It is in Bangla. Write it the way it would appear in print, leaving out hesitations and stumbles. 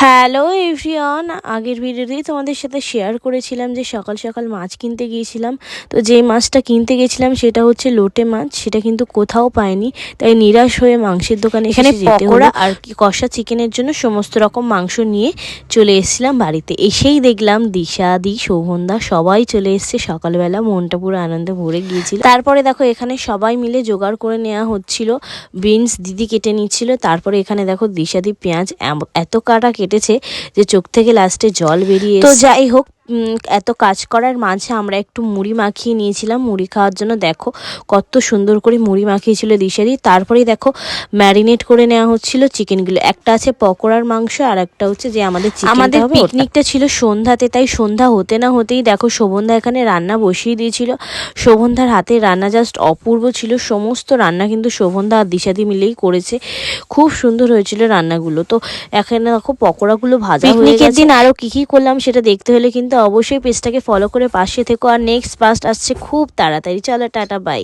হ্যালো এভরিওয়ান, আগের ভিডিওতেই তোমাদের সাথে শেয়ার করেছিলাম যে সকাল সকাল মাছ কিনতে গিয়েছিলাম। তো যেই মাছটা কিনতে গেছিলাম সেটা হচ্ছে লোটে মাছ, সেটা কিন্তু কোথাও পাইনি। তাই নিরাশ হয়ে মাংসের দোকানে এখানে পকোড়া আর কষা চিকেনের জন্য সমস্ত রকম মাংস নিয়ে চলে এসেছিলাম বাড়িতে। এসেই দেখলাম দিশাদি, শোভনদা সবাই চলে এসছে সকালবেলা, মনটা পুরো আনন্দে ভরে গিয়েছিল। তারপরে দেখো এখানে সবাই মিলে জোগাড় করে নেওয়া হচ্ছিল, বিনস দিদি কেটে নিচ্ছিল। তারপরে এখানে দেখো দিশাদি পেঁয়াজ এত কাটা কেটেছে যে চোখ থেকে লাস্টে জল বেরিয়ে। তো যাই হোক, এত কাজ করার মাঝে আমরা একটু মুড়ি মাখিয়ে নিয়েছিলাম মুড়ি খাওয়ার জন্য। দেখো কত সুন্দর করে মুড়ি মাখিয়েছিল দিশাদি। তারপরেই দেখো ম্যারিনেট করে নেওয়া হচ্ছিল চিকেনগুলো। একটা আছে পকোড়ার মাংস আর একটা হচ্ছে যে আমাদের পিকনিকটা ছিল সন্ধ্যাতে, তাই সন্ধ্যা হতে না হতেই দেখো শোভনদা এখানে রান্না বসিয়ে দিয়েছিল। শোভনদার হাতে রান্না জাস্ট অপূর্ব ছিল। সমস্ত রান্না কিন্তু শোভনদা আর দিশাদি মিলেই করেছে, খুব সুন্দর হয়েছিল রান্নাগুলো। তো এখানে দেখো পকোড়াগুলো ভাজা হয়ে গেছে। দিন আরও কী করলাম সেটা দেখতে হলে কিন্তু অবশ্যই পেজটাকে ফলো করে পাশে থেকো। আর নেক্সট পাস্ট আসছে খুব তাড়াতাড়ি। চলো টাটা, বাই।